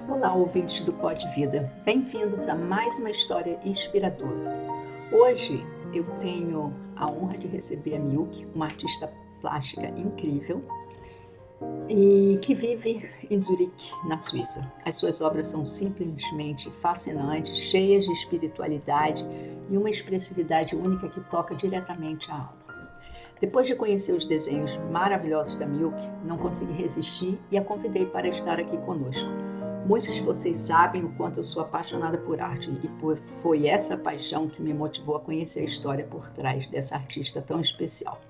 Olá, ouvintes do Pod Vida. Bem-vindos a mais uma história inspiradora. Hoje eu tenho a honra de receber a Milk, uma artista plástica incrível e que vive em Zurique, na Suíça. As suas obras são simplesmente fascinantes, cheias de espiritualidade e uma expressividade única que toca diretamente a alma. Depois de conhecer os desenhos maravilhosos da Milk, não consegui resistir e a convidei para estar aqui conosco. Muitos de vocês sabem o quanto eu sou apaixonada por arte e foi essa paixão que me motivou a conhecer a história por trás dessa artista tão especial.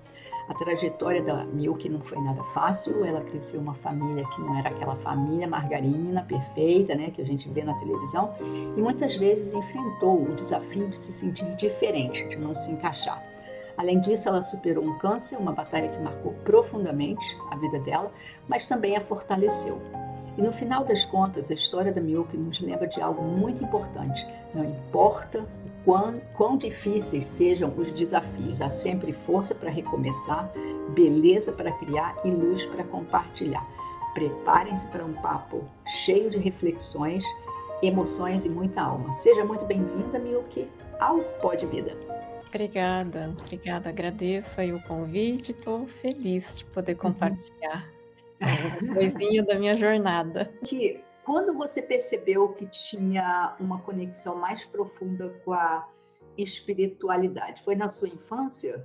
A trajetória da Milk não foi nada fácil, ela cresceu em uma família que não era aquela família margarina perfeita, né, que a gente vê na televisão, e muitas vezes enfrentou o desafio de se sentir diferente, de não se encaixar. Além disso, ela superou um câncer, uma batalha que marcou profundamente a vida dela, mas também a fortaleceu. E no final das contas, a história da Milk nos lembra de algo muito importante. Não importa quão difíceis sejam os desafios, há sempre força para recomeçar, beleza para criar e luz para compartilhar. Preparem-se para um papo cheio de reflexões, emoções e muita alma. Seja muito bem-vinda, Milk, ao Pod Vida. Obrigada. Agradeço aí o convite, estou feliz de poder compartilhar alguma coisinha da minha jornada. Que quando você percebeu que tinha uma conexão mais profunda com a espiritualidade? Foi na sua infância?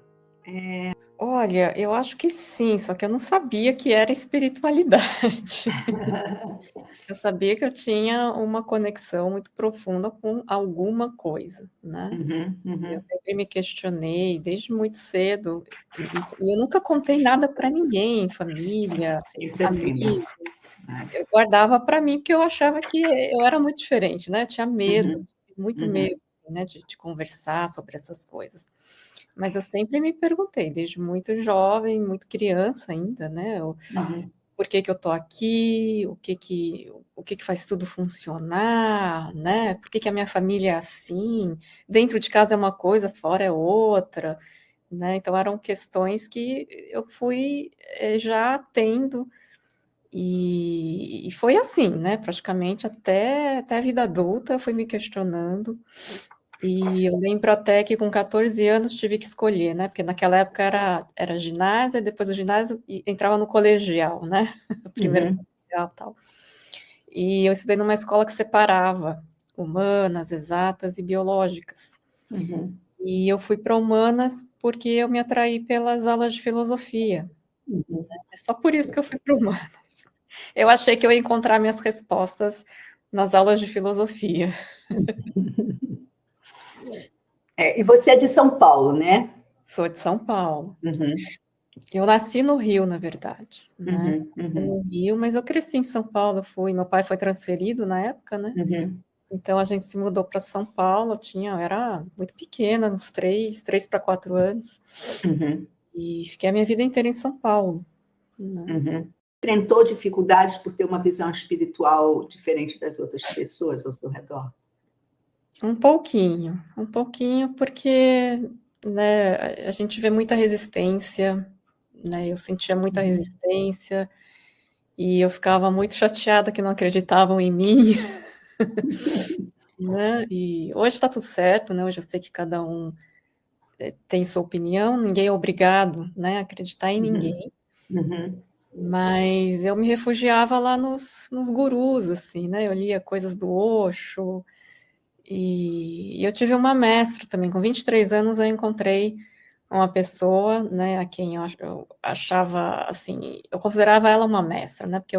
Olha, eu acho que sim, só que eu não sabia que era espiritualidade. Eu sabia que eu tinha uma conexão muito profunda com alguma coisa, né? Eu sempre me questionei desde muito cedo, e eu nunca contei nada para ninguém, família, Sempre assim, né? amigos. Eu guardava para mim porque eu achava que eu era muito diferente, né? Eu tinha medo, muito medo, né, de conversar sobre essas coisas. Mas eu sempre me perguntei, desde muito jovem, muito criança ainda, né? Por que eu tô aqui? O que faz tudo funcionar, né? Por que a minha família é assim? Dentro de casa é uma coisa, fora é outra, né? Então eram questões que eu fui já tendo. E foi assim, né? Praticamente até a vida adulta eu fui me questionando. E eu lembro até que com 14 anos tive que escolher, né? Porque naquela época era ginásio, e depois do ginásio entrava no colegial, né? Primeiro colegial e tal. E eu estudei numa escola que separava humanas, exatas e biológicas. E eu fui para humanas porque eu me atraí pelas aulas de filosofia. É só por isso que eu fui para humanas. Eu achei que eu ia encontrar minhas respostas nas aulas de filosofia. E você é de São Paulo, né? Sou de São Paulo. Eu nasci no Rio, na verdade, né? No Rio, mas eu cresci em São Paulo, meu pai foi transferido na época, né? Então a gente se mudou para São Paulo, eu era muito pequena, uns 3 para 4 anos, e fiquei a minha vida inteira em São Paulo, né? Enfrentou dificuldades por ter uma visão espiritual diferente das outras pessoas ao seu redor? Um pouquinho, porque, né, a gente vê muita resistência, né? Eu sentia muita resistência e eu ficava muito chateada que não acreditavam em mim, né? E hoje está tudo certo, né? Hoje eu sei que cada um tem sua opinião, ninguém é obrigado, né, a acreditar em ninguém. Mas eu me refugiava lá nos gurus, assim, né? Eu lia coisas do Osho, e eu tive uma mestra também. Com 23 anos eu encontrei uma pessoa, né, a quem eu achava, assim, eu considerava ela uma mestra, né? Porque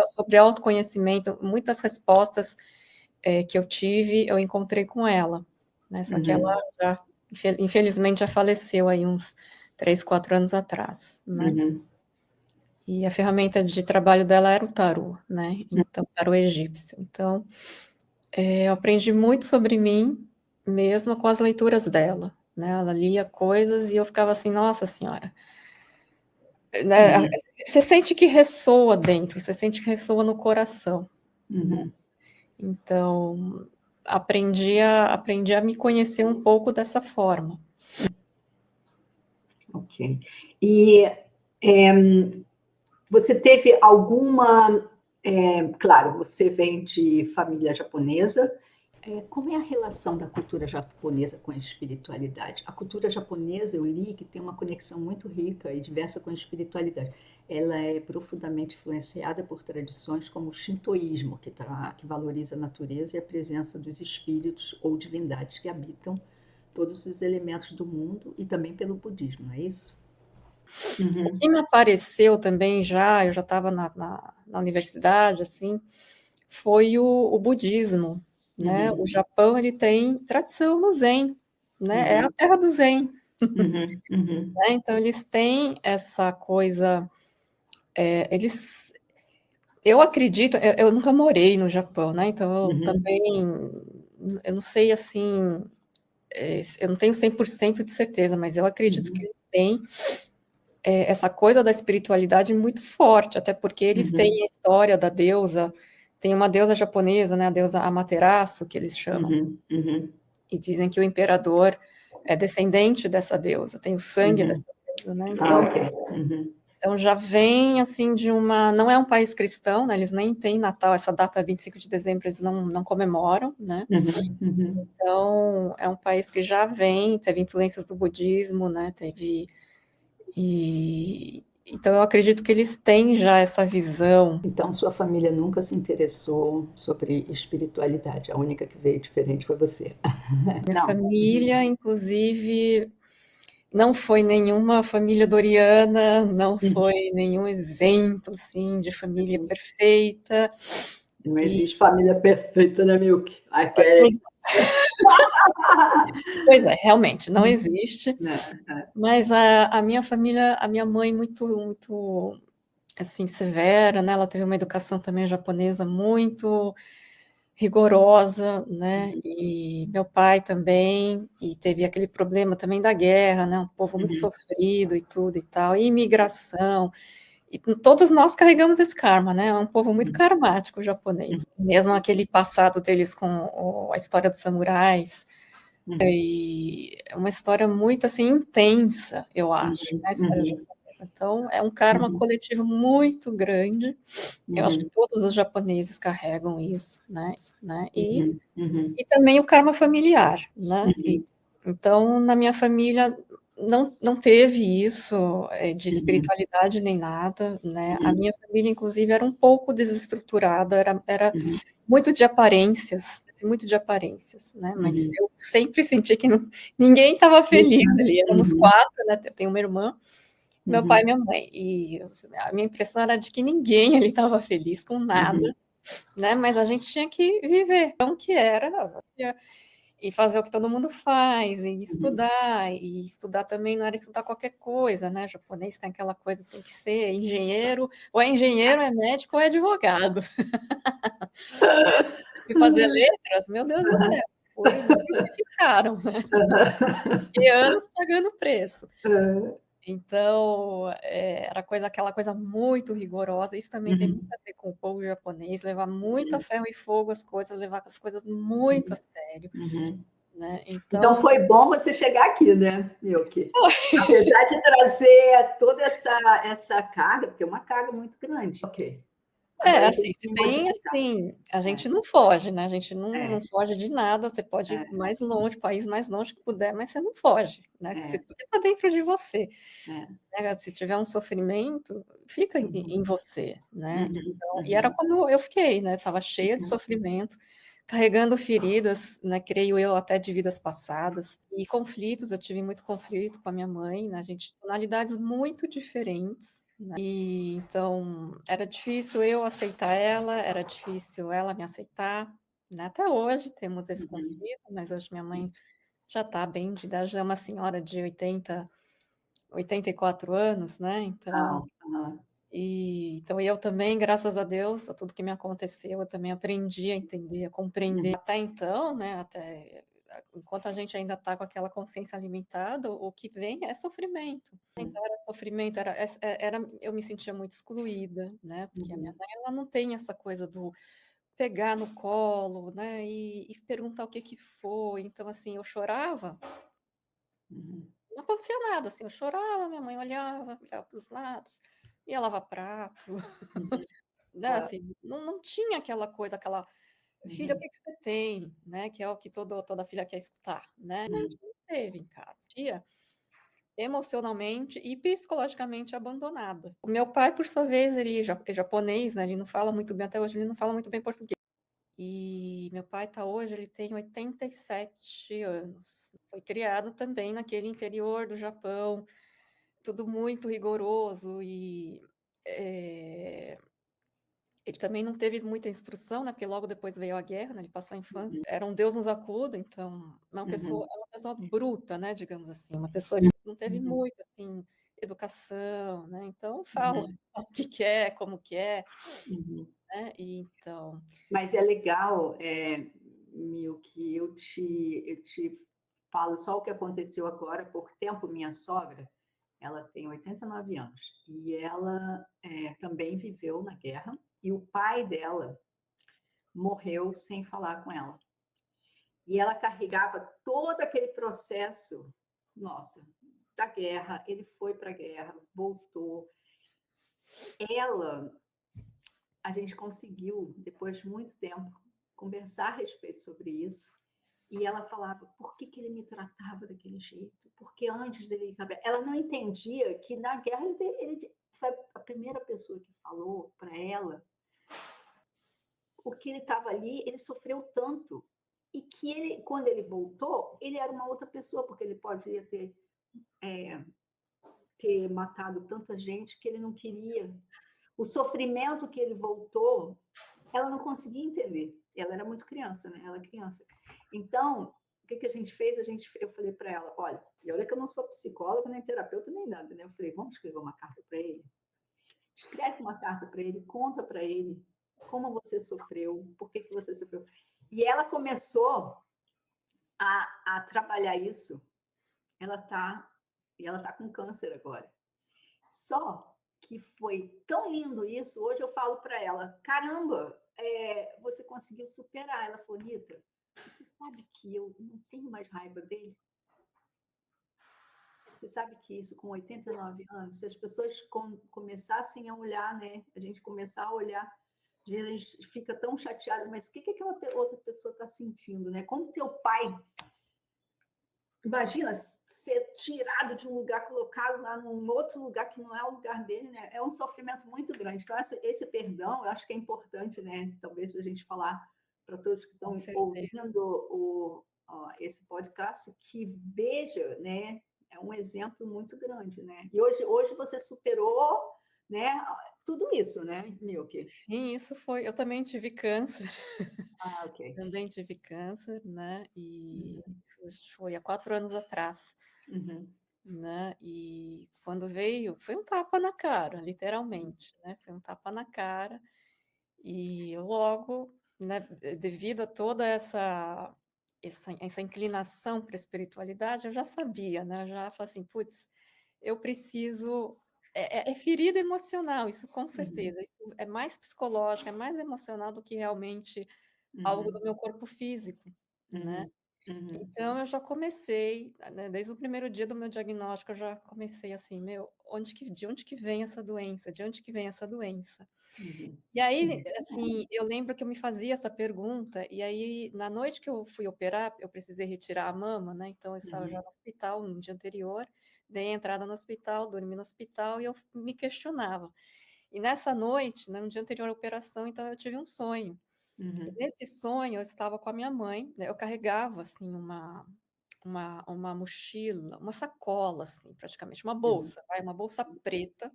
sobre autoconhecimento, muitas respostas que eu tive, eu encontrei com ela, né? Só que ela já, infelizmente, já faleceu aí uns 3, 4 anos atrás, né? E a ferramenta de trabalho dela era o tarô, né? Então, tarô egípcio. Então, eu aprendi muito sobre mim, mesmo com as leituras dela, né? Ela lia coisas e eu ficava assim, nossa senhora, né? Você sente que ressoa dentro, você sente que ressoa no coração. Então, aprendi a me conhecer um pouco dessa forma. Ok. E você teve alguma Claro, você vem de família japonesa. Como é a relação da cultura japonesa com a espiritualidade? A cultura japonesa, eu li que tem uma conexão muito rica e diversa com a espiritualidade. Ela é profundamente influenciada por tradições como o shintoísmo, que valoriza a natureza e a presença dos espíritos ou divindades que habitam todos os elementos do mundo, e também pelo budismo, não é isso? O Uhum, que me apareceu também já, eu já estava na universidade, assim, foi o budismo, né? O uhum, Japão, ele tem tradição no Zen, né? É a uhum, terra do Zen, uhum, uhum, né? Então, eles têm essa coisa, eles... Eu acredito, eu nunca morei no Japão, né? Então, eu uhum, também, eu não sei, assim, eu não tenho 100% de certeza, mas eu acredito que uhum, eles têm essa coisa da espiritualidade muito forte, até porque eles têm uhum, a história da deusa, tem uma deusa japonesa, né, a deusa Amaterasu, que eles chamam, uhum, uhum, e dizem que o imperador é descendente dessa deusa, tem o sangue uhum. dessa deusa, né? Ah, Então, ok. Uhum, já vem assim de uma, não é um país cristão, né? Eles nem têm Natal, essa data 25 de dezembro eles não comemoram, né? uhum, uhum. Então, é um país que já vem, teve influências do budismo, né? Teve então eu acredito que eles têm já essa visão. Então, sua família nunca se interessou sobre espiritualidade. A única que veio diferente foi você. Minha Não. Uhum, família, inclusive, não foi nenhuma família doriana, não uhum, foi nenhum exemplo, assim, de família uhum. perfeita. Não E, existe família perfeita, né, Milk? Aquele. pois, pois é, realmente, não Uhum. existe. É, Mas a minha família, a minha mãe muito, muito, assim, severa, né? Ela teve uma educação também japonesa muito rigorosa, né? uhum, E meu pai também, e teve aquele problema também da guerra, né? Um povo muito uhum, sofrido e tudo e tal, e imigração, e todos nós carregamos esse karma, né? É um povo muito uhum, karmático, o japonês. Mesmo aquele passado deles com a história dos samurais, uhum, e é uma história muito assim intensa, eu acho, uhum, né? A história uhum, japonesa. Então, é um karma uhum, coletivo muito grande. Eu acho que uhum, todos os japoneses carregam isso, né? uhum, uhum, E também o karma familiar, né? uhum, Então, na minha família não teve isso de uhum, espiritualidade nem nada, né? A uhum, minha família, inclusive, era um pouco desestruturada, era uhum, muito de aparências, assim, muito de aparências, né? Mas uhum. eu sempre senti que ninguém estava feliz ali. Éramos Uhum, quatro, né? Eu tenho uma irmã, meu pai e uhum, minha mãe. E a minha impressão era de que ninguém ali estava feliz com nada, uhum, né? Mas a gente tinha que viver, então que era e fazer o que todo mundo faz, uhum. e estudar também não era estudar qualquer coisa, né? O japonês tem aquela coisa, tem que ser engenheiro, ou é engenheiro, é médico, ou é advogado. Eu fui fazer letras, meu Deus do céu, me crucificaram, né? Fiquei anos pagando preço. Então, era aquela coisa muito rigorosa. Isso também tem muito Uhum, a ver com o povo japonês, levar muito a ferro e fogo as coisas, levar as coisas muito a sério, uhum. né? Então Então, foi bom você chegar aqui, né, Milky? Apesar de trazer toda essa carga, porque é uma carga muito grande. Ok. Agora tem assim, se que bem modificar. assim, a É, gente não foge, né? A gente não é, foge de nada. Você pode ir é, mais longe, país mais longe que puder, mas você não foge, né? Se é, está dentro de você, é. né? Se tiver um sofrimento, fica em Uhum, você, né? uhum, Então, e era uhum, como eu fiquei, né? Estava cheia de uhum, sofrimento, carregando feridas, né? Creio eu até de vidas passadas e conflitos. Eu tive muito conflito com a minha mãe, né? A gente tonalidades muito diferentes. E então era difícil eu aceitar ela, era difícil ela me aceitar, né? Até hoje temos esse uhum. conflito, mas hoje minha mãe já está bem de idade, já é uma senhora de 84 anos, né? Então, Ah, ah, então eu também, graças a Deus, a tudo que me aconteceu, eu também aprendi a entender, a compreender. uhum, Até então, né? Até enquanto a gente ainda está com aquela consciência alimentada, o que vem é sofrimento. Então era sofrimento, eu me sentia muito excluída, né? Porque a minha uhum, mãe ela não tem essa coisa do pegar no colo, né? E perguntar o que que foi. Então assim, eu chorava, uhum, não acontecia nada, assim, eu chorava, minha mãe olhava para os lados, ia lavar prato, uhum, né, assim, não tinha aquela coisa, aquela filha, o que que você tem, né? Que é o que toda filha quer escutar, né? A gente não teve em casa. Tia, emocionalmente e psicologicamente abandonada. O meu pai, por sua vez, ele é japonês, né? Ele não fala muito bem, até hoje ele não fala muito bem português. E meu pai tá hoje, ele tem 87 anos. Foi criado também naquele interior do Japão, tudo muito rigoroso e ele também não teve muita instrução, né? Porque logo depois veio a guerra, né? Ele passou a infância. Era um Deus nos acuda, então é uma pessoa bruta, né? Digamos assim, uma pessoa que não teve muita assim educação, né? Então fala o que quer, como quer, né? E então. Mas é legal, Mil, que eu te falo só o que aconteceu agora há pouco tempo. Minha sogra, ela tem 89 anos e ela também viveu na guerra e o pai dela morreu sem falar com ela. E ela carregava todo aquele processo, nossa, da guerra. Ele foi para a guerra, voltou. A gente conseguiu, depois de muito tempo, conversar a respeito sobre isso. E ela falava, por que ele me tratava daquele jeito? Porque antes dele ir para a guerra, ela não entendia que na guerra ele foi a primeira pessoa que falou para ela porque ele estava ali, ele sofreu tanto. E que ele, quando ele voltou, ele era uma outra pessoa, porque ele poderia ter matado tanta gente que ele não queria. O sofrimento que ele voltou, ela não conseguia entender. Ela era muito criança, né? Ela é criança. Então, o que a gente fez? Eu falei para ela, olha, e olha que eu não sou psicóloga, nem terapeuta, nem nada, né? Eu falei, vamos escrever uma carta para ele? Escreve uma carta para ele, conta para ele como você sofreu, por que você sofreu. E ela começou a trabalhar isso. Ela tá com câncer agora. Só que foi tão lindo isso. Hoje eu falo para ela, caramba, você conseguiu superar. Ela falou, Rita, você sabe que eu não tenho mais raiva dele? Você sabe que isso com 89 anos, se as pessoas começassem a olhar, né? A gente começar a olhar, a gente fica tão chateado, mas o que aquela outra pessoa está sentindo, né? Como teu pai, imagina ser tirado de um lugar, colocado lá num outro lugar que não é o lugar dele, né? É um sofrimento muito grande. Então, esse perdão, eu acho que é importante, né? Talvez a gente falar para todos que Com estão certeza. ouvindo esse podcast, que veja, né? É um exemplo muito grande, né? E hoje você superou, né? Tudo isso, né, Milky? Sim, isso foi. Eu também tive câncer. Ah, ok. Também tive câncer, né? E Uhum. isso foi há 4 anos atrás, Uhum. né? E quando veio, foi um tapa na cara, literalmente, né? Foi um tapa na cara. E eu logo, né, devido a toda essa inclinação para a espiritualidade, eu já sabia, né? Eu já falei assim, putz, eu preciso. É ferida emocional, isso com Uhum. certeza. Isso é mais psicológico, é mais emocional do que realmente algo do Uhum. meu corpo físico, né? Uhum. Uhum. Então eu já comecei, né, desde o primeiro dia do meu diagnóstico, eu já comecei assim, meu, de onde que vem essa doença? De onde que vem essa doença? Uhum. E aí, assim, eu lembro que eu me fazia essa pergunta, e aí, na noite que eu fui operar, eu precisei retirar a mama, né? Então, eu estava já Uhum. no hospital no dia anterior, dei a entrada no hospital, dormi no hospital e eu me questionava. E nessa noite, né, no dia anterior à operação, então, eu tive um sonho. E Uhum. nesse sonho, eu estava com a minha mãe, né? Eu carregava, assim, uma mochila, uma sacola, assim, praticamente, uma Uhum. bolsa, vai, uma bolsa preta,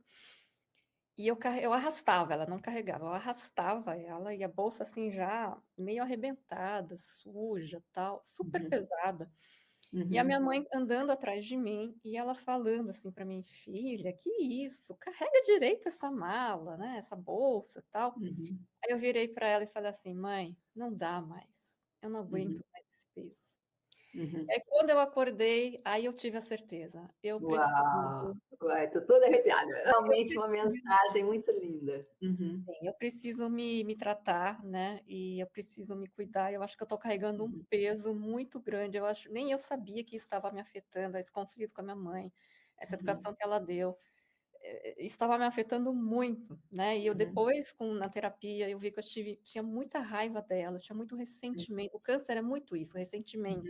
e eu arrastava, ela não carregava, eu arrastava ela e a bolsa assim já meio arrebentada, suja, tal, super Uhum. pesada. E a minha Uhum. mãe andando atrás de mim e ela falando assim para mim, filha, que isso? Carrega direito essa mala, né? Essa bolsa, tal. Uhum. Aí eu virei para ela e falei assim, mãe, não dá mais. Eu não Uhum. aguento mais esse peso. Uhum. Aí quando eu acordei, aí eu tive a certeza. Uau! Uai, tô toda arrepiada. Eu Realmente uma preciso mensagem muito linda. Uhum. Sim, eu preciso me tratar, né, e eu preciso me cuidar. Eu acho que eu estou carregando um Uhum. peso muito grande. Eu acho, nem eu sabia que isso estava me afetando, esse conflito com a minha mãe, essa Uhum. educação que ela deu. estava me afetando muito, né, e eu Uhum. depois na terapia, eu vi que tinha muita raiva dela, tinha muito ressentimento, o câncer é muito isso, Uhum. ressentimento,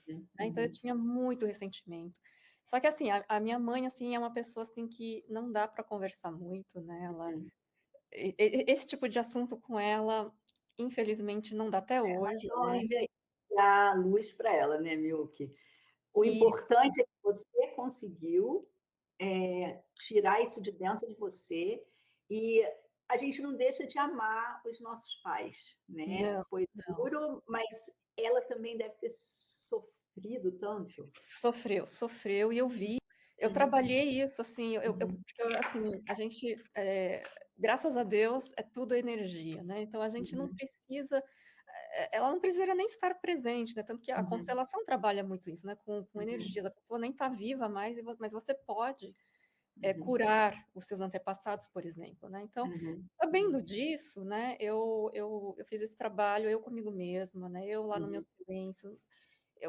Uhum. né, então eu Uhum. tinha muito ressentimento. Só que assim, a minha mãe, assim, é uma pessoa, assim, que não dá para conversar muito, né, Uhum. esse tipo de assunto com ela, infelizmente não dá até hoje, Só né. enviar a luz para ela, né, Milk? O Isso, importante é que você conseguiu, tirar isso de dentro de você, e a gente não deixa de amar os nossos pais, né. não, Foi não. duro, mas ela também deve ter sofrido tanto. Sofreu, sofreu e eu vi, eu Uhum, trabalhei isso, assim, uhum, porque assim, a gente, graças a Deus, é tudo energia, né, então a gente não uhum, precisa, ela não precisaria nem estar presente, né, tanto que a uhum, constelação trabalha muito isso, né, com uhum, energias, a pessoa nem está viva mais, mas você pode, uhum, curar os seus antepassados, por exemplo, né, então, uhum, sabendo uhum, disso, né, eu fiz esse trabalho, eu comigo mesma, né, eu lá no meu uhum, silêncio,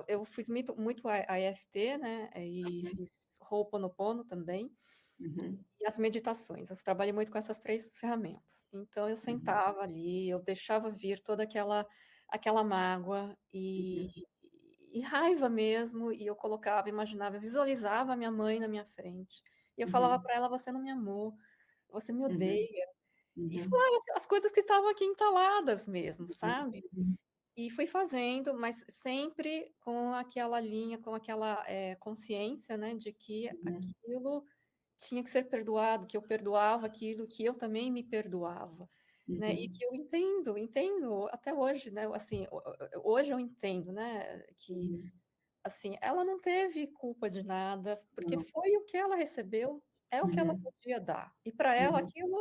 eu fiz muito a EFT, né, e uhum, fiz Ho'oponopono também, uhum, e as meditações. Eu trabalhei muito com essas 3 ferramentas. Então eu uhum, sentava ali, eu deixava vir toda aquela mágoa uhum, e raiva mesmo, e eu colocava, imaginava, eu visualizava a minha mãe na minha frente, e eu falava uhum, para ela: "Você não me amou, você me uhum, odeia", e uhum, falava as coisas que estavam aqui entaladas mesmo, uhum, sabe. uhum, E fui fazendo, mas sempre com aquela linha, com aquela, consciência, né, de que uhum, aquilo tinha que ser perdoado, que eu perdoava aquilo, que eu também me perdoava, né, e uhum, que eu entendo até hoje, né, assim, hoje eu entendo, né, que, uhum. assim, ela não teve culpa de nada, porque Não. foi o que ela recebeu, é o que ela Uhum, podia dar, e para ela uhum. aquilo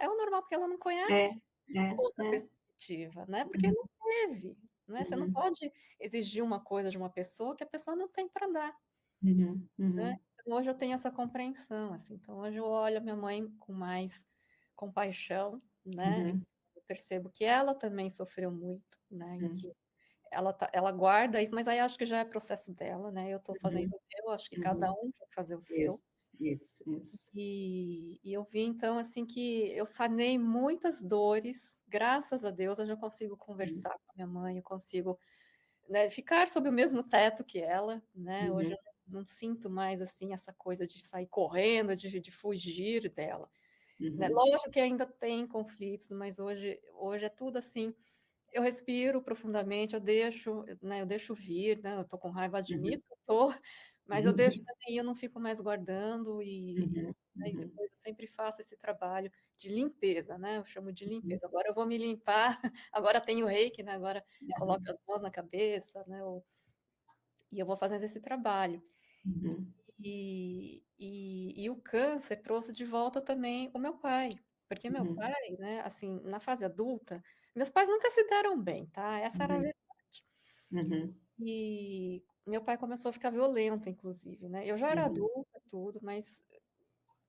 é o normal, porque ela não É, conhece é, outra é. perspectiva, né, porque Uhum, não teve, né, você não uhum, pode exigir uma coisa de uma pessoa que a pessoa não tem para dar, uhum, né. uhum, Então hoje eu tenho essa compreensão, assim, então hoje eu olho a minha mãe com mais compaixão, né, uhum, eu percebo que ela também sofreu muito, né, e uhum, que ela guarda isso, mas aí acho que já é processo dela, né, eu estou fazendo uhum, o meu, acho que cada uhum. um tem que fazer o seu. Isso, isso, isso. E eu vi então, assim, que eu sanei muitas dores, graças a Deus eu já consigo Uhum, conversar com a minha mãe, eu consigo, né, ficar sob o mesmo teto que ela, né, hoje uhum, eu não sinto mais, assim, essa coisa de sair correndo, de fugir dela, né. uhum, Lógico que ainda tem conflitos, mas hoje é tudo assim, eu respiro profundamente, eu deixo vir, né, eu tô com raiva, uhum, admito que eu tô, mas eu deixo uhum, também, eu não fico mais guardando uhum, aí uhum, depois eu sempre faço esse trabalho de limpeza, né, eu chamo de uhum, limpeza. Agora eu vou me limpar, agora tem o reiki, né, agora coloco aham, as mãos na cabeça, né, e eu vou fazendo esse trabalho. uhum, E o câncer trouxe de volta também o meu pai, porque meu uhum, pai, né, assim, na fase adulta, meus pais nunca se deram bem, tá, essa era a uhum, verdade. uhum, E meu pai começou a ficar violento inclusive, né, eu já era uhum, adulta, tudo, mas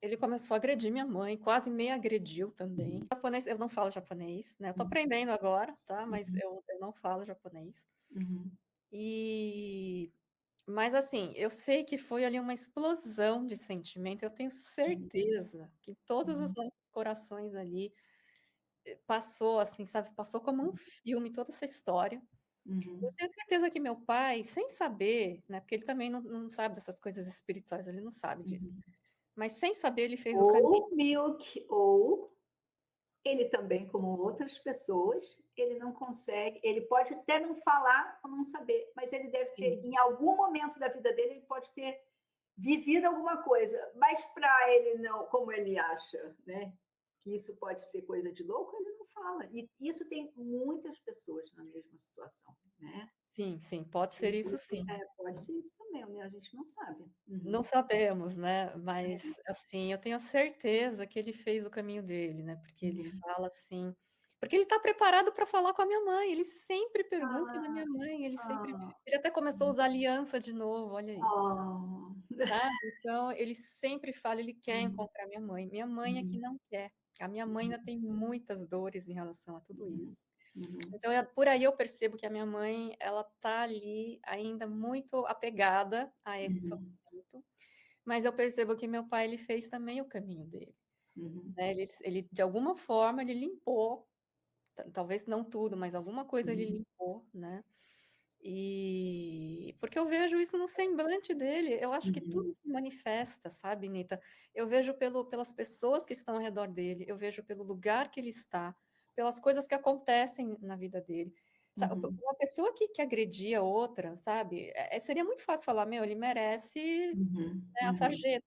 ele começou a agredir minha mãe, quase me agrediu também. uhum, Japonês, eu não falo japonês, né, eu tô uhum, aprendendo agora, tá, mas uhum, eu não falo japonês. uhum, E mas assim, eu sei que foi ali uma explosão de sentimento, eu tenho certeza que todos os uhum, nossos corações ali, passou assim, sabe, passou como um filme toda essa história. Eu uhum, tenho certeza que meu pai, sem saber, né, porque ele também não sabe dessas coisas espirituais, ele não sabe disso, uhum. mas sem saber ele fez o caminho. Ou Milk, ou ele também, como outras pessoas, ele não consegue, ele pode até não falar ou não saber, mas ele deve ter, Sim. em algum momento da vida dele, ele pode ter vivido alguma coisa, mas para ele não, como ele acha, né, que isso pode ser coisa de louco, ele não fala. E isso tem muitas pessoas na mesma situação, né? Sim, sim, pode ser isso Inclusive, sim. pode ser isso também, né? A gente não sabe. Não Uhum. sabemos, né, mas, assim, eu tenho certeza que ele fez o caminho dele, né, porque ele Uhum. fala assim porque ele está preparado para falar com a minha mãe, ele sempre pergunta da Ah, minha mãe, ah, ele até começou a usar aliança de novo, olha isso, ah. sabe. Então ele sempre fala, ele quer Uhum, encontrar minha mãe é que uhum, não quer. A minha mãe ainda tem muitas dores em relação a tudo uhum, isso. uhum, Então por aí eu percebo que a minha mãe, ela tá ali ainda muito apegada a esse uhum, sofrimento, mas eu percebo que meu pai, ele fez também o caminho dele, Uhum. né, ele de alguma forma, ele limpou, talvez não tudo, mas alguma coisa ele Uhum. limpou, né, e porque eu vejo isso no semblante dele, eu acho que tudo Uhum. se manifesta, sabe, Nita? Eu vejo pelas pessoas que estão ao redor dele, eu vejo pelo lugar que ele está, pelas coisas que acontecem na vida dele. Uhum. Uma pessoa que agredia outra, sabe, seria muito fácil falar: "Meu, ele merece, Uhum. né, a Uhum. sarjeta".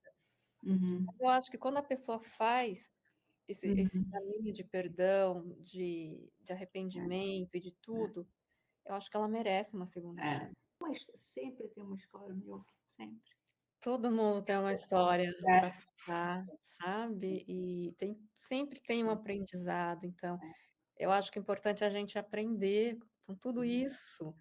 Uhum. Eu acho que quando a pessoa faz esse Uhum. caminho de perdão, de É. arrependimento e de É. tudo, eu acho que ela merece uma segunda É. chance. Mas sempre tem uma escola Milk, sempre. Todo mundo tem uma história É. para contar, sabe, e sempre tem um aprendizado, então, eu acho que é importante a gente aprender com tudo Uhum. isso,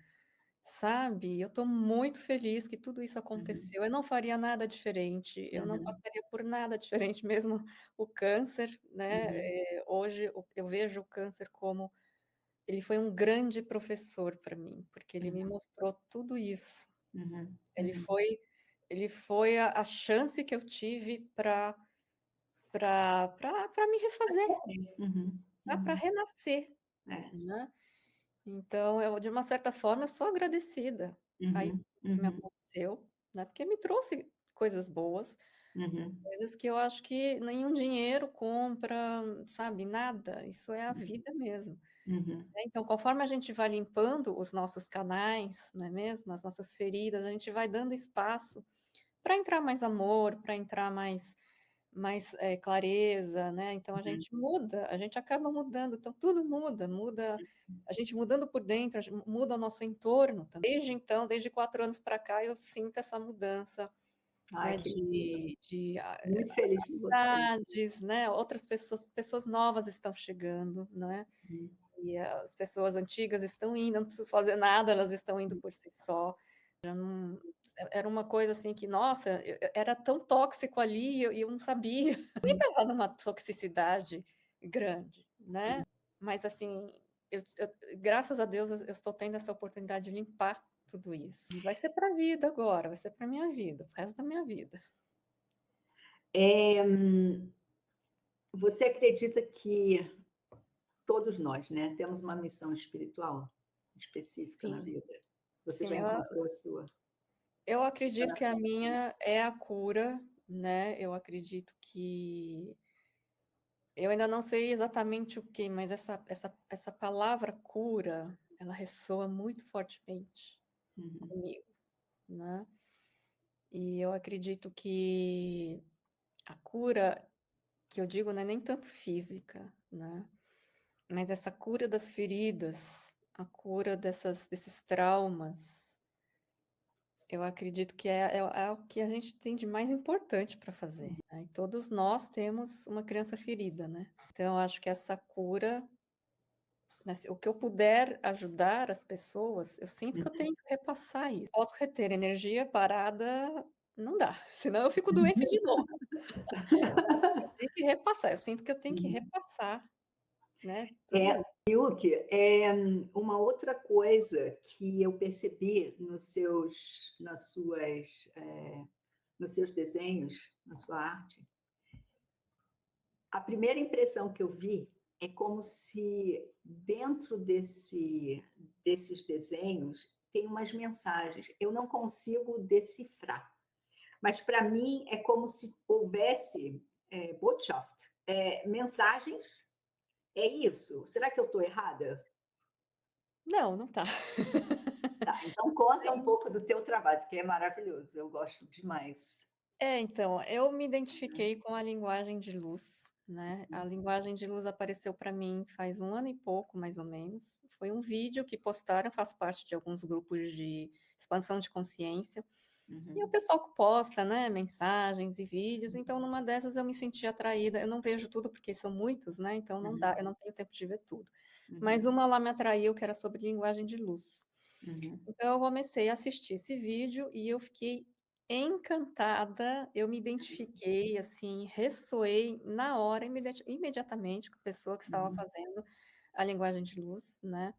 sabe. Eu estou muito feliz que tudo isso Uhum. aconteceu, eu não faria nada diferente, eu não Uhum. passaria por nada diferente, mesmo o câncer, né, Uhum. hoje eu vejo o câncer como ele foi um grande professor para mim, porque ele me mostrou tudo isso. Uhum. Ele Uhum. foi ele foi a chance que eu tive para me refazer, Uhum. para Uhum. renascer, É. né. Então eu, de uma certa forma, eu sou agradecida a isso Uhum. que me Uhum. aconteceu, né, porque me trouxe coisas boas, Uhum. coisas que eu acho que nenhum dinheiro compra, sabe, nada, isso é a vida mesmo. Uhum. Então, conforme a gente vai limpando os nossos canais, não é mesmo, as nossas feridas, a gente vai dando espaço para entrar mais amor, para entrar mais clareza, né, então a Uhum. gente muda, a gente acaba mudando, então tudo muda a gente mudando por dentro, a gen muda o nosso entorno também. Desde então, desde 4 anos para cá, eu sinto essa mudança, Ai, né, que lindo. de Muito feliz por você. amizades, né, outras pessoas novas estão chegando, né, Uhum. e as pessoas antigas estão indo, eu não preciso fazer nada, elas estão indo por si só. Já não era uma coisa, assim, que, nossa, era tão tóxico ali e eu não sabia. Eu estava numa toxicidade grande, né, mas, assim, graças a Deus eu estou tendo essa oportunidade de limpar tudo isso. E vai ser para a vida agora, vai ser para minha vida, o resto da minha vida. Eh, Você acredita que todos nós, né, temos uma missão espiritual específica na Sim, vida? Você sim, já encontrou a sua? eu Tá acredito na que a frente, né? minha é a cura, né, eu acredito que eu ainda não sei exatamente o que, mas essa palavra cura, ela ressoa muito fortemente Uhum. comigo, né. E eu acredito que a cura que eu digo não é nem tanto física, né, mas essa cura das feridas, a cura desses traumas, eu acredito que é o que a gente tem de mais importante para fazer, né, e todos nós temos uma criança ferida, né. Então eu acho que essa cura, né, o que eu puder ajudar as pessoas, eu sinto que eu tenho que repassar isso. Posso reter energia parada, não dá, senão eu fico doente de novo. Eu tenho que repassar, eu sinto que eu tenho que Uhum. repassar, né, tudo É, isso. Yuki, uma outra coisa que eu percebi nos seus desenhos, na sua arte, a primeira impressão que eu vi é como se dentro desses desenhos tem umas mensagens. Eu não consigo decifrar, mas para mim é como se houvesse Botschaft, mensagens. É isso? Será que eu estou errada? Não, não tá. Tá, então conta um pouco do teu trabalho, porque é maravilhoso, eu gosto demais. Então, eu me identifiquei com a linguagem de luz, né, a Uhum. linguagem de luz apareceu para mim faz 1 ano e pouco, mais ou menos. Foi um vídeo que postaram, eu faço parte de alguns grupos de expansão de consciência, e o Uhum. pessoal que posta, né, mensagens e vídeos, então numa dessas eu me senti atraída, eu não vejo tudo porque são muitos, né, então não dá, Uhum. eu não tenho tempo de ver tudo. Mas Uhum. uma lá me atraiu que era sobre linguagem de luz. Uhum. Então eu comecei a assistir esse vídeo e eu fiquei encantada, eu me identifiquei, assim, ressoei na hora, imediatamente com a pessoa que estava Uhum. fazendo a linguagem de luz, né,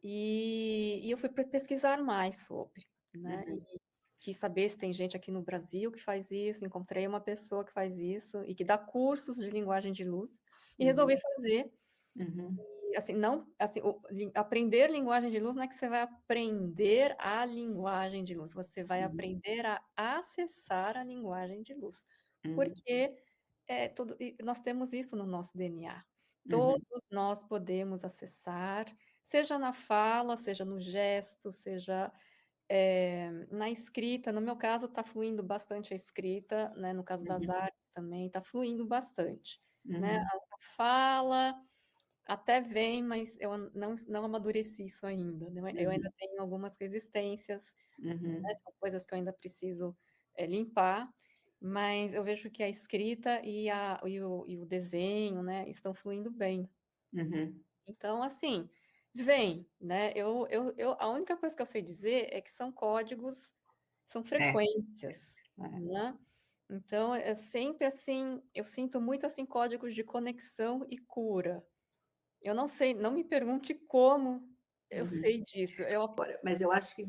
e eu fui pesquisar mais sobre, né. Uhum. quis saber se tem gente aqui no Brasil que faz isso, encontrei uma pessoa que faz isso e que dá cursos de linguagem de luz e resolvi fazer. Uhum. E, assim, não, assim, aprender linguagem de luz não é que você vai aprender a linguagem de luz, você vai aprender a acessar a linguagem de luz, porque nós temos isso no nosso DNA. Uhum. Todos nós podemos acessar, seja na fala, seja no gesto, seja na escrita. No meu caso, está fluindo bastante a escrita, né? No caso das Uhum. artes também, está fluindo bastante, né? Uhum. A fala até vem, mas eu não amadureci isso ainda, né? Eu ainda Uhum. tenho algumas resistências, Uhum. né? São coisas que eu ainda preciso limpar, mas eu vejo que a escrita e o desenho, né, estão fluindo bem. Uhum. Então, assim, vem, né? A única coisa que eu sei dizer é que são códigos, são É, frequências, é. né? Então, é sempre assim, eu sinto muito assim códigos de conexão e cura. Eu não sei, não me pergunte como eu Uhum. sei disso. Eu Mas eu acho que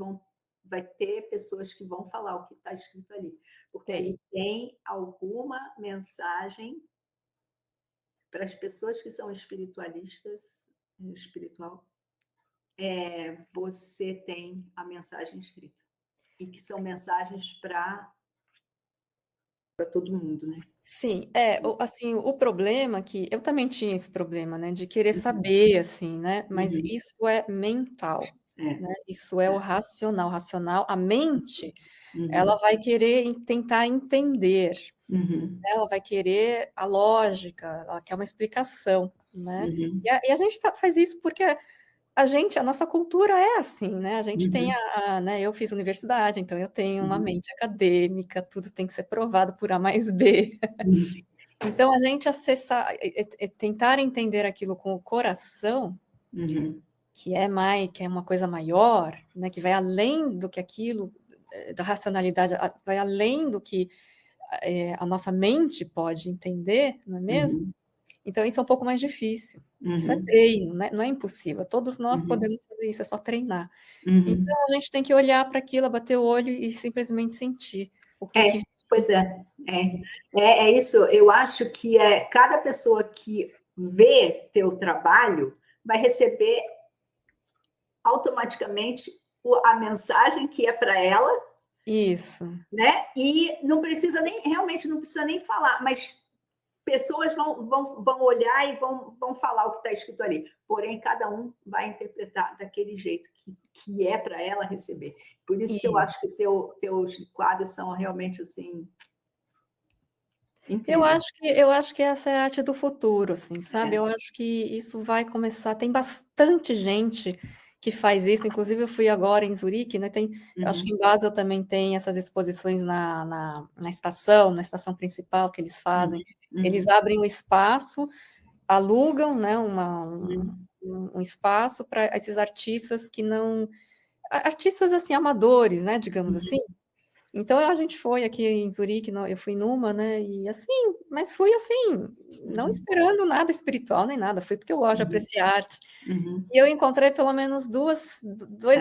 vai ter pessoas que vão falar o que está escrito ali, porque sei. ali tem alguma mensagem para as pessoas que são espiritualistas, espiritual, você tem a mensagem escrita e que são mensagens para todo mundo, né? Sim, assim, o problema que eu também tinha esse problema, né, de querer Uhum. saber, assim, né, mas Uhum. isso é mental, É. né, isso é o racional, a mente, ela Uhum. vai querer tentar entender, Uhum. né, ela vai querer a lógica, ela quer uma explicação, né, Uhum. e a gente faz isso porque a nossa cultura é assim, né, a gente tem Uhum. né, eu fiz universidade, então eu tenho uma Uhum. mente acadêmica, tudo tem que ser provado por A mais B. Uhum. Então, a gente acessar, tentar entender aquilo com o coração, Uhum. que é uma coisa maior, né, que vai além do que aquilo, da racionalidade, vai além do que a nossa mente pode entender, não é mesmo? Uhum. Então, isso é um pouco mais difícil. Isso é Uhum. treino, né? Não é impossível. Todos nós Uhum. podemos fazer isso, é só treinar. Então, Uhum. a gente tem que olhar para aquilo, bater o olho e simplesmente sentir o que É, que pois é. É isso. Eu acho que cada pessoa que vê teu trabalho vai receber automaticamente a mensagem que é para ela, Isso. né? E não precisa nem, realmente não precisa nem falar, mas pessoas vão olhar e vão falar o que está escrito ali. Porém, cada um vai interpretar daquele jeito que é para ela receber. Por isso que eu acho que teus quadros são realmente assim incríveis. Eu acho que essa é a arte do futuro, assim, sabe? É. Eu acho que isso vai começar. Tem bastante gente que faz isso. Inclusive, eu fui agora em Zurique, né? Eu acho que Uhum. em Basel também tem essas exposições na estação principal que eles Uhum. fazem. Eles Uhum. abrem um espaço, alugam, né, Uhum. um espaço para esses artistas que não. Artistas assim, amadores, né? Digamos assim. Uhum. Então a gente foi aqui em Zurique, eu fui numa, né? E assim, mas fui assim, não Uhum. esperando nada espiritual nem nada, fui porque eu gosto de Uhum. apreciar arte. Uhum. E eu encontrei pelo menos dois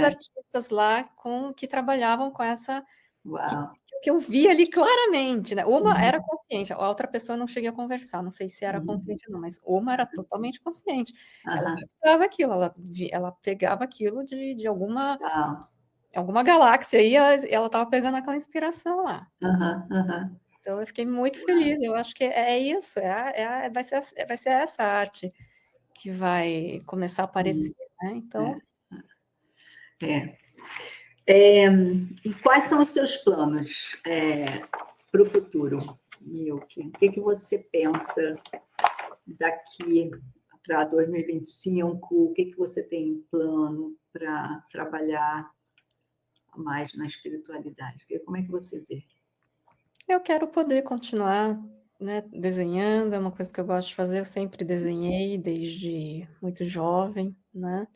É. artistas lá que trabalhavam com que, Uau. que eu vi ali claramente, né? Uma era Uhum. consciente, a outra pessoa eu não cheguei a conversar, não sei se era Uhum. consciente ou não, mas uma era totalmente consciente. Ela Aham. captava aquilo, ela pegava aquilo de Uau. alguma galáxia aí, ela estava pegando aquela inspiração lá. Aham. Aham. Então eu fiquei muito Uau. feliz, eu acho que é isso, vai ser essa arte que vai começar a aparecer, Uhum. né, então É. É. E quais são os seus planos para o futuro, Milk? O que você pensa daqui para 2025? O que você tem em plano para trabalhar mais na espiritualidade? Como é que você vê? eu quero poder continuar, né, desenhando, é uma coisa que eu gosto de fazer, eu sempre desenhei desde muito jovem, né,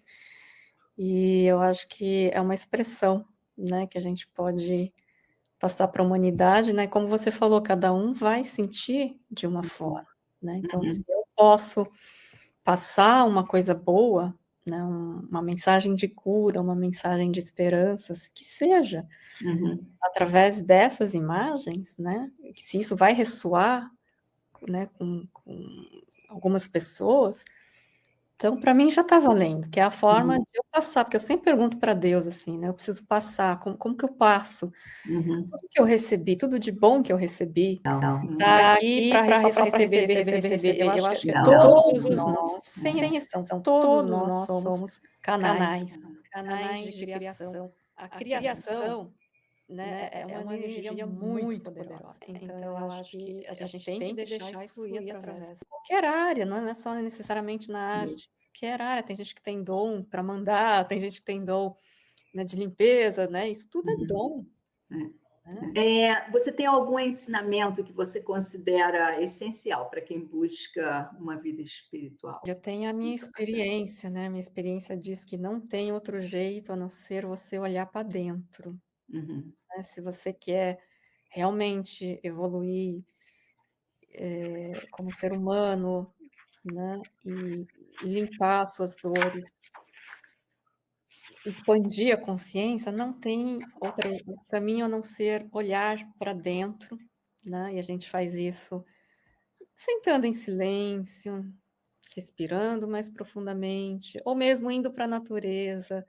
e eu acho que é uma expressão, né, que a gente pode passar para a humanidade, né, como você falou, cada um vai sentir de uma forma, né, então se Uhum. eu posso passar uma coisa boa, né, uma mensagem de cura, uma mensagem de esperanças, que seja Uhum. através dessas imagens, né, que se isso vai ressoar, né, com algumas pessoas, então para mim já está valendo, que é a forma Uhum. de eu passar, porque eu sempre pergunto para Deus assim, né, eu preciso passar, como que eu passo? Uhum. Tudo que eu recebi, tudo de bom que eu recebi, Uhum. tá aqui para só para receber. Eu acho que Não. todos Uhum. nós, sem exceção, todos nós somos canais, Uhum. canais de criação. A criação, né, é uma energia muito poderosa. Então eu acho que a gente tem que deixar isso fluir através de qualquer área, não é só necessariamente na arte. Isso. Qualquer área, tem gente que tem dom para mandar, tem gente que tem dom, né, de limpeza, né? Isso tudo é Uhum. dom, né? Você tem algum ensinamento que você considera essencial para quem busca uma vida espiritual? Eu tenho a minha experiência, né? Minha experiência diz que não tem outro jeito a não ser você olhar para dentro, Uhum. né? Se você quer realmente evoluir como ser humano, né? E limpar suas dores, expandir a consciência, não tem outro caminho a não ser olhar para dentro, né? E a gente faz isso sentando em silêncio, respirando mais profundamente, ou mesmo indo para a natureza,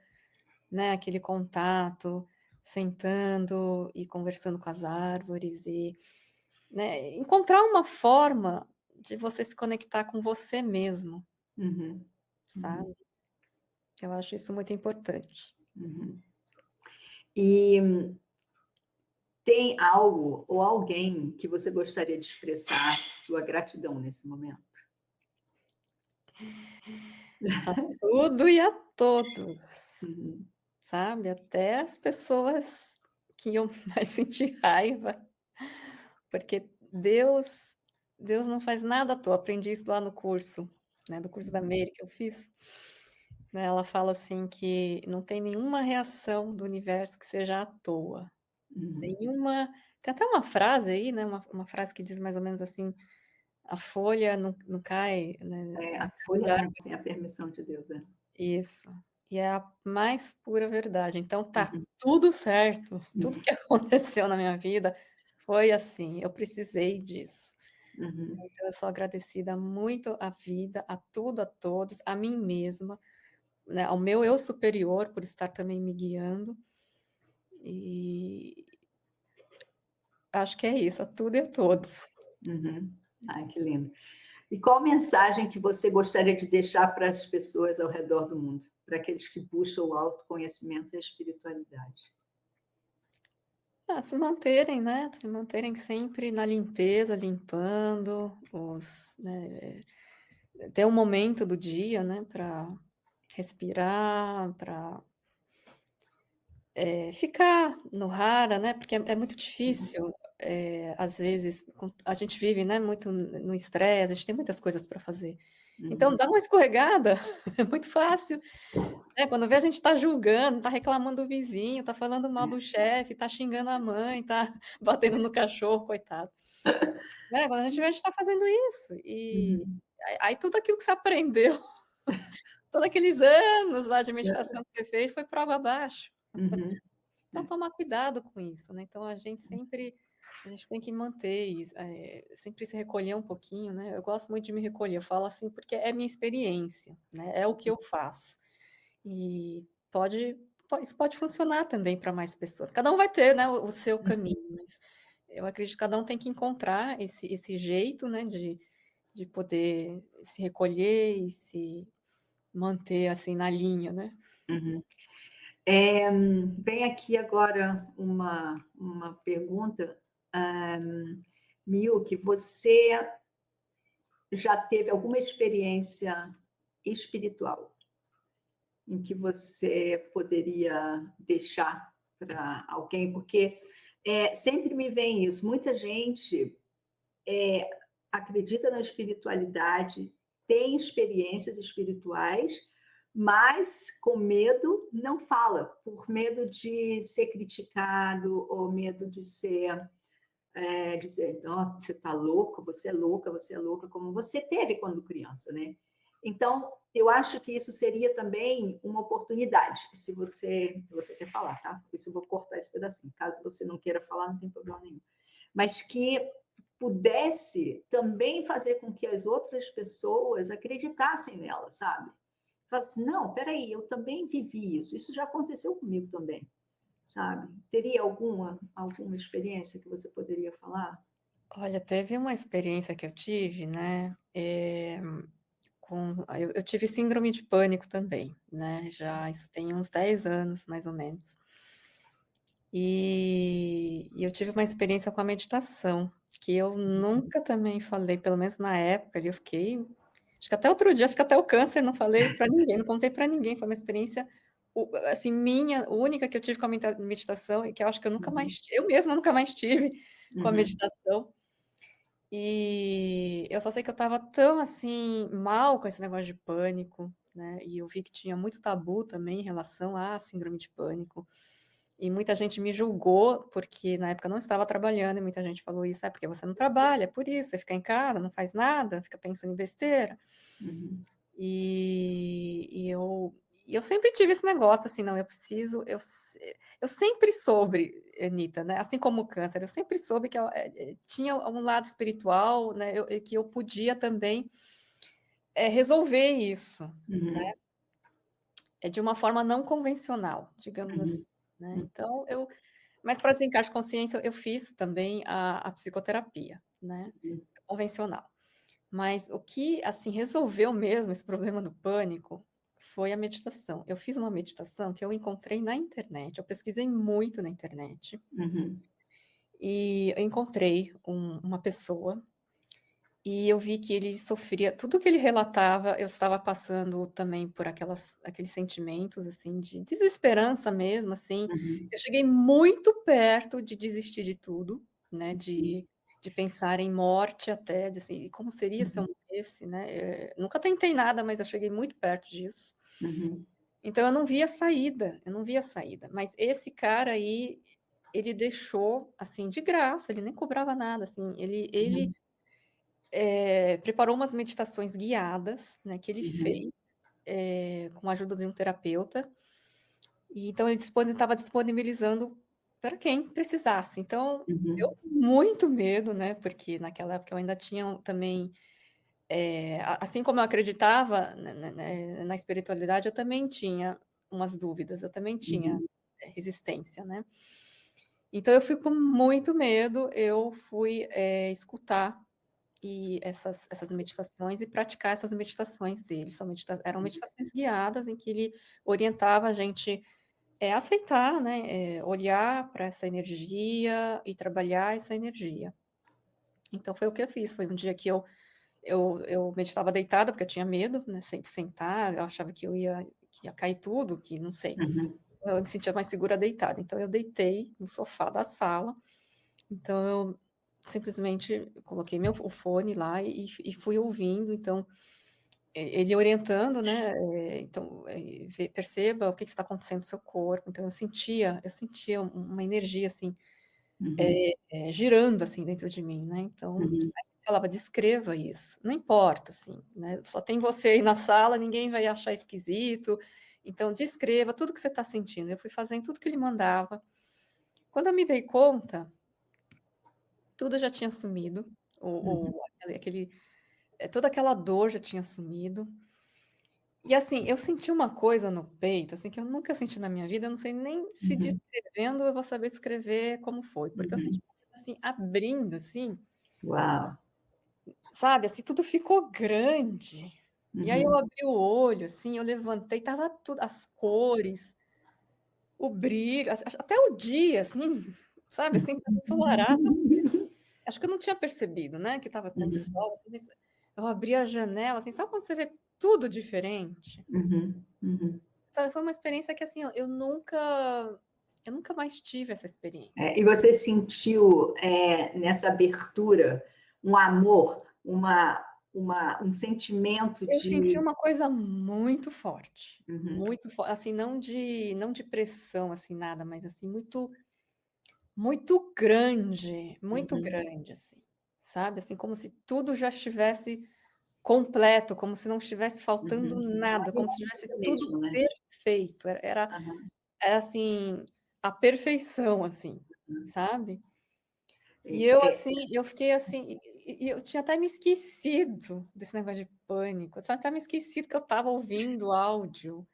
né, aquele contato, sentando e conversando com as árvores e, né, encontrar uma forma de você se conectar com você mesmo, Uhum. Uhum. sabe? Eu acho isso muito importante. Uhum. E tem algo ou alguém que você gostaria de expressar sua gratidão nesse momento? A tudo e a todos, Uhum. sabe? Até as pessoas que iam mais sentir raiva, porque Deus não faz nada à toa. Aprendi isso lá no curso, né, do curso da Mary que eu fiz, né, ela fala assim que não tem nenhuma reação do universo que seja à toa, Uhum. nenhuma, tem até uma frase aí, né, uma frase que diz mais ou menos assim: "A folha não cai, né, A não cai folha da não, árvore". sem a permissão de Deus, é. Isso. E é a mais pura verdade. Então tá Uhum. tudo certo, tudo Uhum. que aconteceu na minha vida foi assim, eu precisei disso. Uhum. Então eu sou agradecida muito à vida, a tudo, a todos, a mim mesma, né, ao meu eu superior por estar também me guiando, e acho que é isso, a tudo e a todos. Uhum. Ai, que lindo. E qual mensagem que você gostaria de deixar para as pessoas ao redor do mundo, para aqueles que buscam o autoconhecimento e a espiritualidade? Ah, se manterem, né, se manterem sempre na limpeza, limpando os, né, ter um momento do dia, né, para respirar, para ficar no rara, né, porque é muito Uhum. difícil, às vezes, a gente vive, né, muito no estresse, a gente tem muitas coisas para fazer. Então Uhum. dá uma escorregada, é muito fácil, né, quando vê a gente está julgando, está reclamando do vizinho, está falando mal do chefe, está xingando a mãe, está batendo no cachorro, coitado. Né, quando a gente vê, a gente está fazendo isso, e Uhum. aí tudo aquilo que você aprendeu, todos aqueles anos lá de meditação que você fez foi por água abaixo. Uhum. Então tomar cuidado com isso, né, então a gente tem que manter isso, sempre se recolher um pouquinho, né, eu gosto muito de me recolher, eu falo assim, porque é minha experiência, né, é o que eu faço. E isso pode funcionar também para mais pessoas. Cada um vai ter, né, o seu caminho, mas eu acredito que cada um tem que encontrar esse jeito, né, de poder se recolher e se manter, assim, na linha, né. Uhum. Vem aqui agora uma pergunta, Miyuki, você já teve alguma experiência espiritual em que você poderia deixar para alguém? Porque sempre me vem isso, muita gente acredita na espiritualidade, tem experiências espirituais, mas com medo não fala, por medo de ser criticado ou medo de ser dizer, oh, você está louco, você é louca, como você teve quando criança, né? Então, eu acho que isso seria também uma oportunidade, se você quer falar, tá? Por isso eu vou cortar esse pedacinho. Caso você não queira falar, não tem problema nenhum. Mas que pudesse também fazer com que as outras pessoas acreditassem nela, sabe? Fala assim, não, peraí, eu também vivi isso já aconteceu comigo também, sabe? Teria alguma experiência que você poderia falar? Olha, teve uma experiência que eu tive, né, eu tive síndrome de pânico também, né, já isso tem uns 10 anos, mais ou menos. E eu tive uma experiência com a meditação, que eu nunca também falei, pelo menos na época ali, eu fiquei acho que até outro dia, acho que até o câncer não falei para ninguém, não contei para ninguém, foi uma experiência, assim, minha, única que eu tive com a meditação e que eu acho que eu nunca mais, eu mesma nunca mais tive com a Uhum, meditação. E eu só sei que eu estava tão, assim, mal com esse negócio de pânico, né, e eu vi que tinha muito tabu também em relação à síndrome de pânico. E muita gente me julgou, porque na época eu não estava trabalhando, e muita gente falou isso: "É porque você não trabalha, é por isso, você fica em casa, não faz nada, fica pensando em besteira". uhum, E eu sempre tive esse negócio, assim: "Não, eu preciso", eu sempre soube, Anita, né, assim como o câncer, eu sempre soube que tinha um lado espiritual, né, que eu podia também, resolver isso, né, uhum, de uma forma não convencional, digamos assim, uhum, né. Então mas para desencargo de consciência eu fiz também a psicoterapia, né, uhum, convencional. Mas o que, assim, resolveu mesmo esse problema do pânico foi a meditação. Eu fiz uma meditação que eu encontrei na internet, eu pesquisei muito na internet, uhum, e eu encontrei uma pessoa, e eu vi que ele sofria tudo que ele relatava, eu estava passando também por aqueles sentimentos, assim, de desesperança mesmo, assim. uhum, Eu cheguei muito perto de desistir de tudo, né, de pensar em morte até, de assim, como seria se eu uhum, morresse, né, nunca tentei nada, mas eu cheguei muito perto disso. uhum, Então eu não via saída, mas esse cara aí, ele deixou, assim, de graça, ele nem cobrava nada, assim, ele uhum, preparou umas meditações guiadas, né, que ele uhum, fez, com a ajuda de um terapeuta, e então ele estava disponibilizando para quem precisasse. Então, eu uhum, com muito medo, né, porque naquela época eu ainda tinha também, assim como eu acreditava na espiritualidade, eu também tinha umas dúvidas, eu também tinha, uhum, resistência, né. Então eu fui com muito medo, eu fui, escutar essas meditações e praticar essas meditações dele. Eram meditações guiadas em que ele orientava a gente, aceitar, né, olhar para essa energia e trabalhar essa energia. Então foi o que eu fiz, foi um dia que eu meditava deitada, porque eu tinha medo, né, de sentar, eu achava que ia cair tudo, que não sei, uhum, eu me sentia mais segura deitada, então eu deitei no sofá da sala, então eu simplesmente coloquei o fone lá e fui ouvindo, então, ele orientando, né, então, perceba o que está acontecendo no seu corpo, então eu sentia uma energia, assim, uhum, girando, assim, dentro de mim, né, então, uhum, aí falava: "Descreva isso", não importa, assim, né, só tem você aí na sala, ninguém vai achar esquisito, então descreva tudo que você está sentindo. Eu fui fazendo tudo que ele mandava. Quando eu me dei conta, tudo já tinha sumido, uhum, toda aquela dor já tinha sumido. E assim, eu senti uma coisa no peito, assim, que eu nunca senti na minha vida, eu não sei nem se uhum, descrevendo eu vou saber descrever como foi, porque eu senti uhum. uma coisa assim, abrindo, assim, Uau! sabe, assim, tudo ficou grande. E aí eu Uhum, abri o olho, assim, eu levantei, estava tudo, as cores, o brilho, até o dia, assim, sabe, assim, estava ensolarado. Acho que eu não tinha percebido, né, que estava com uhum, sol, assim, mas eu abri a janela, assim, sabe quando você vê tudo diferente? uhum, uhum. Sabe, foi uma experiência que, assim, ó, eu nunca mais tive essa experiência. E você sentiu nessa abertura um amor, um sentimento Eu senti de. uma coisa Uhum, muito forte, assim, não de pressão, assim, nada, mas, assim, muito muito uhum, grande, assim, sabe, assim, como se tudo já estivesse completo, como se não estivesse faltando Uhum. nada, como se tivesse Harmoniosa tudo mesmo, né? perfeito, Aham. era assim, a perfeição, assim, Uhum. sabe. E É, eu, é, assim, eu fiquei assim, e eu tinha até me esquecido desse negócio de pânico, eu tinha até me esquecido que eu estava ouvindo áudio,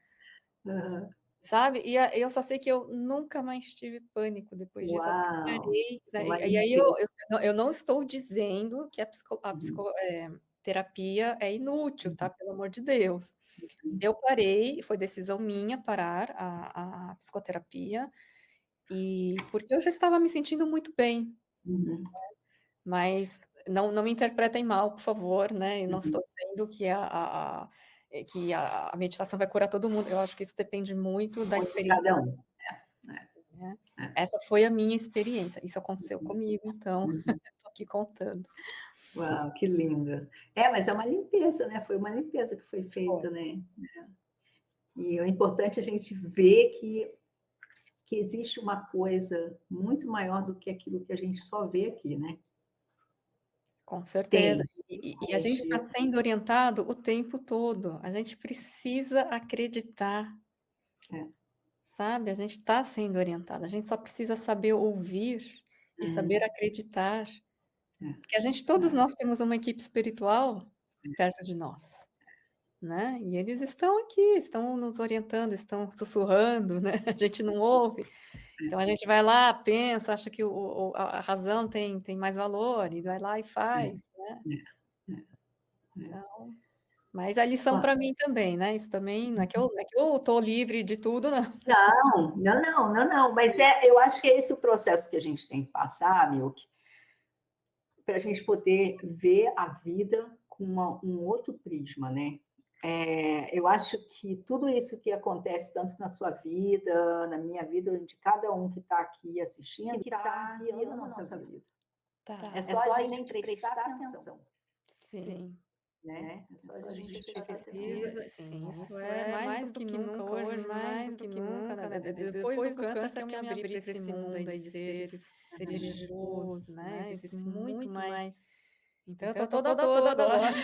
aham. sabe. Eu só sei que eu nunca mais tive pânico depois disso, eu até Uau! parei, né, Uma e aí limpeza. eu não estou dizendo que Uhum. terapia é inútil, tá, Uhum. pelo amor de Deus. Uhum. Eu parei, foi decisão minha parar a psicoterapia, e porque eu já estava me sentindo muito bem, Uhum. mas não me interpretem mal, por favor, né, eu não Uhum. estou dizendo que a meditação vai curar todo mundo, eu acho que isso depende muito da Muito de experiência, cada um. É, né. é. Essa foi a minha experiência, isso aconteceu comigo, então Uhum. estou aqui contando. Uau, que linda. É, mas é uma limpeza, né, foi uma limpeza que foi Foi, feita, né. E é importante a gente ver que existe uma coisa muito maior do que aquilo que a gente só vê aqui, né. com certeza. Tem, E a gente está existe, sendo orientado o tempo todo, a gente precisa acreditar. é. Sabe, a gente está sendo orientada, a gente só precisa saber ouvir e saber Uhum. acreditar, É, porque todos é, nós temos uma equipe espiritual perto de nós, né, e eles estão aqui, estão nos orientando, estão sussurrando, né, a gente não ouve, então a gente vai lá, pensa, acha que a razão tem mais valor e vai lá e é, faz, né, é, é. então mas a lição Ó, para mim também, né, isso também não é que eu estou livre de tudo não. não, não, não, não, não, mas eu acho que é esse o processo que a gente tem que passar, Milk, para a gente poder ver a vida com um outro prisma, né? Eu acho que tudo isso que acontece tanto na sua vida, na minha vida, de cada um que está aqui assistindo, que está guiando a nossa vida. É Tá, só a gente prestar atenção, sim. né? É A só a gente gente prestar atenção. precisa, sim, isso é mais do que nunca hoje, mais do que nunca, né, depois do câncer que eu me abri para esse mundo aí de seres de luz, né, existe muito mais, então eu tô toda agora.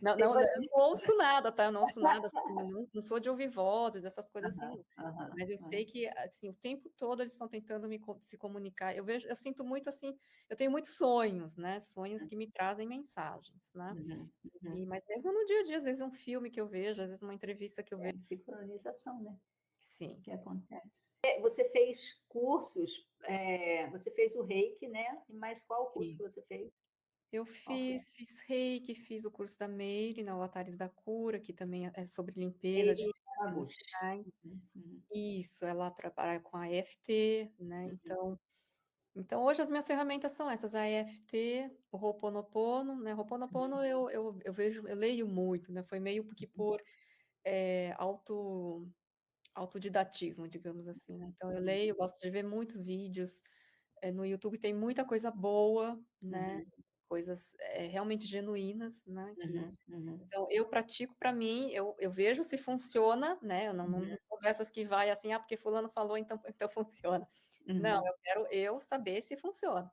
Não, E não, eu você? não ouço nada, tá, eu não ouço nada, assim, não sou de ouvir vozes, essas coisas assim Aham, não. aham, Mas eu sei aham. que, assim, o tempo todo eles estão tentando se comunicar, eu sinto muito, assim, eu tenho muitos sonhos, né, sonhos que me trazem mensagens, né. Uhum, uhum. Mas mesmo no dia a dia, às vezes é um filme que eu vejo, às vezes uma entrevista que eu É vejo, a sincronização, né, sim. que acontece. Você fez cursos, você fez o Reiki, né, e mais qual curso que Fiz. você fez? Eu Qual foi? fiz reiki, fiz o curso da Meire, na Avatares da Cura, que também é sobre limpeza de Meire feridas Yamaguchi. emocionais. Uhum, uhum, Isso, ela trabalha com a EFT, né, então hoje as minhas ferramentas são essas, a EFT, o Ho'oponopono, né, Ho'oponopono eu vejo, eu leio muito, né, foi meio que por, eh, auto autodidatismo, digamos assim, né. Então eu uhum, leio, eu gosto de ver muitos vídeos, no YouTube tem muita coisa boa, né, uhum, coisas, realmente genuínas, né, que uhum, uhum, então eu pratico para mim, eu vejo se funciona, né, eu não uhum, sou dessas que vai assim: "Ah, porque fulano falou, então funciona". Não, uhum, eu quero eu saber se funciona.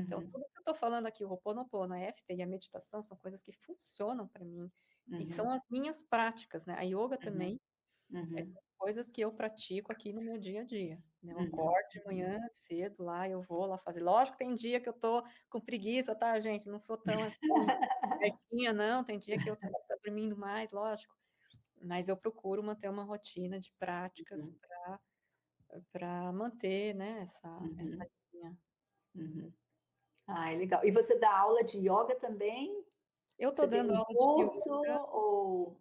Então uhum, tudo que eu estou falando aqui, o Ho'oponopono, a EFT e a meditação são coisas que funcionam para mim, e são uhum, as minhas práticas, né, a ioga uhum, também, uhum, são coisas que eu pratico aqui no meu dia a dia, né, eu uhum. acordo de manhã cedo lá, eu vou lá fazer, lógico que tem dia que eu tô com preguiça, tá gente, não sou tão assim, certinha não, tem dia que eu tô dormindo mais, lógico, mas eu procuro manter uma rotina de práticas Uhum, para manter, né, essa uhum, linha. uhum. Ah, é legal. E você dá aula de ioga também? Eu tô Você tem dando um aula de curso ioga. ou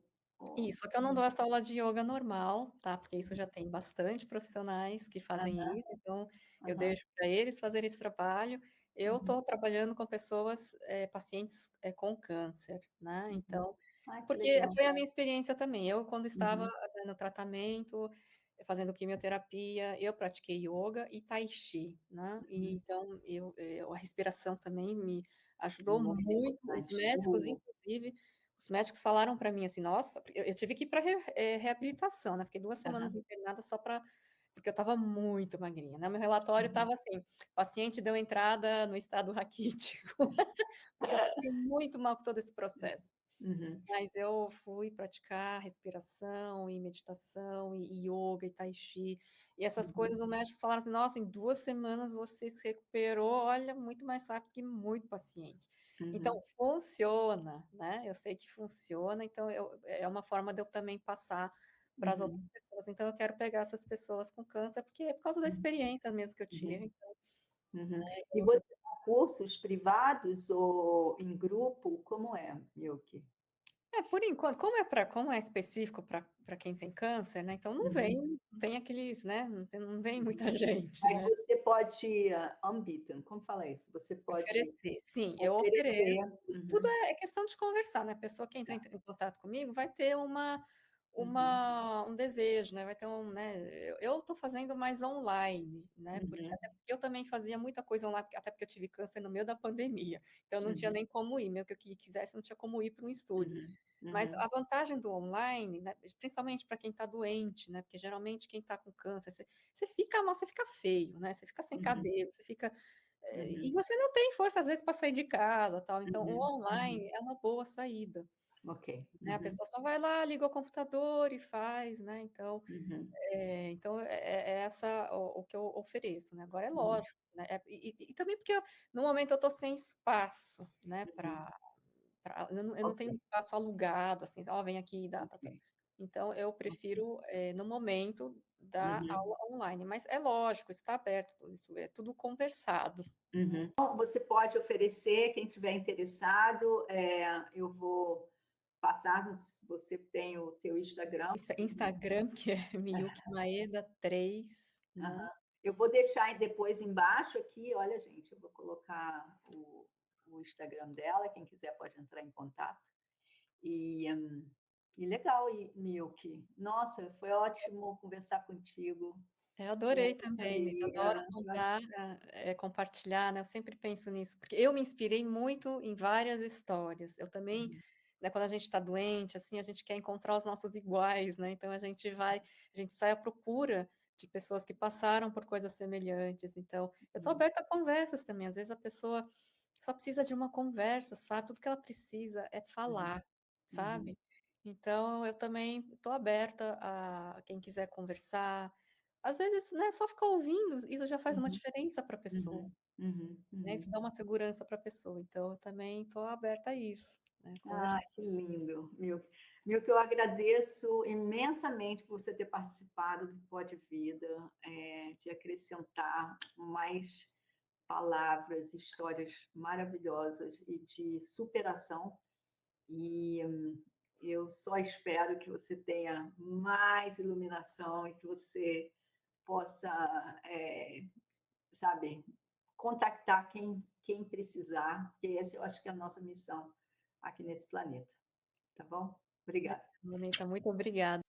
Isso, só que eu não dou essa aula de ioga normal, tá, porque isso já tem bastante profissionais que fazem aham, isso, então eu aham, deixo para eles fazerem esse trabalho. Eu uhum, estou trabalhando com pessoas, pacientes, com câncer, né, uhum. então Ai, que porque legal. foi a minha experiência também. Eu quando estava, Uhum, no tratamento, fazendo quimioterapia, eu pratiquei ioga e tai chi, né, e uhum. então a respiração também me ajudou Muito muito, os importante. médicos inclusive os médicos falaram para mim assim: "Nossa", porque eu tive que ir para reabilitação, né, fiquei 2 semanas Aham. internada só para porque eu estava muito magrinha, né, meu relatório Uhum. estava assim: "Paciente deu entrada no estado raquítico", porque eu fiquei muito mal com todo esse processo. Uhum. Mas eu fui praticar respiração e meditação e yoga e tai chi, e essas coisas Uhum. o médico falaram assim: "Nossa, em 2 semanas você se recuperou, olha, muito mais rápido que muito paciente". Então Uhum. funciona, né, eu sei que funciona, então é uma forma de eu também passar para as outras Uhum. pessoas. Então eu quero pegar essas pessoas com câncer, porque é por causa da Uhum. experiência mesmo que eu tive, Uhum. então, Uhum. né, E você dá cursos privados ou em grupo? Como é, Milky? é, por enquanto, como é específico para quem tem câncer, né, então Uhum. não tem aqueles, né, não vem Uhum. muita gente, Mas né. você pode anbieten, como fala isso? Você pode Oferecer, sim, eu oferecer. ofereço. Tudo Uhum. é questão de conversar, né, a pessoa que entra Tá. em contato comigo vai ter Uhum. um desejo, né, vai ter né, eu estou fazendo mais online, né, porque Uhum. até porque eu também fazia muita coisa online, até porque eu tive câncer no meio da pandemia, então não tinha Uhum. nem como ir, mesmo que eu quisesse, não tinha como ir para um estúdio. Uhum. Mas Uhum. a vantagem do online, né, principalmente para quem está doente, né, porque geralmente quem está com câncer, você fica mal, você fica feio, né, você fica sem Uhum. cabelo, você fica e Uhum. você não tem força, às vezes, para sair de casa, tal, então o Uhum. Uhum. online é uma boa saída, Ok. né, a Uhum. pessoa só vai lá, liga o computador e faz, né, então, Uhum. é essa o que eu ofereço, né. Agora é Uhum. lógico, né, e também porque no momento eu estou sem espaço, né, Uhum. eu não Ok, tenho espaço alugado, assim, "Ó, vem aqui e dá, tá". ok. Então eu prefiro, no momento, dar Uhum. aula online, mas é lógico, está aberto, isso é tudo conversado. Uhum. Bom, você pode oferecer, quem tiver interessado, eu vou passar, você tem o teu Instagram. Instagram, que é Miyuki Maeda 3, né. Aham. Eu vou deixar aí depois embaixo aqui, olha gente, eu vou colocar o Instagram dela, quem quiser pode entrar em contato. E, e legal, Milky. Nossa, foi ótimo conversar contigo. Eu Eu adorei também, Nito, adorei. adoro Eu acho contar, compartilhar, né, eu sempre penso nisso, porque eu me inspirei muito em várias histórias. Eu também, né, quando a gente está doente, assim, a gente quer encontrar os nossos iguais, né, então a gente sai à procura de pessoas que passaram por coisas semelhantes, então eu estou aberta a conversas também, às vezes a pessoa só precisa de uma conversa, sabe, tudo que ela precisa é uhum, falar, uhum, sabe. Então eu também estou aberta a quem quiser conversar, às vezes, né, só ficar ouvindo, isso já faz uma uhum, diferença para a pessoa, uhum, uhum, né, isso uhum. dá uma segurança para a pessoa, então eu também estou aberta a isso, né, Ah, conversar. que lindo, Milk. Milk, eu agradeço imensamente por você ter participado do Pó de Vida, de acrescentar mais palavras, histórias maravilhosas e de superação. E eu só espero que você tenha mais iluminação e que você possa, sabe, contactar quem precisar, porque essa eu acho que é a nossa missão aqui nesse planeta. Tá bom? Obrigada. Bonita, muito obrigada.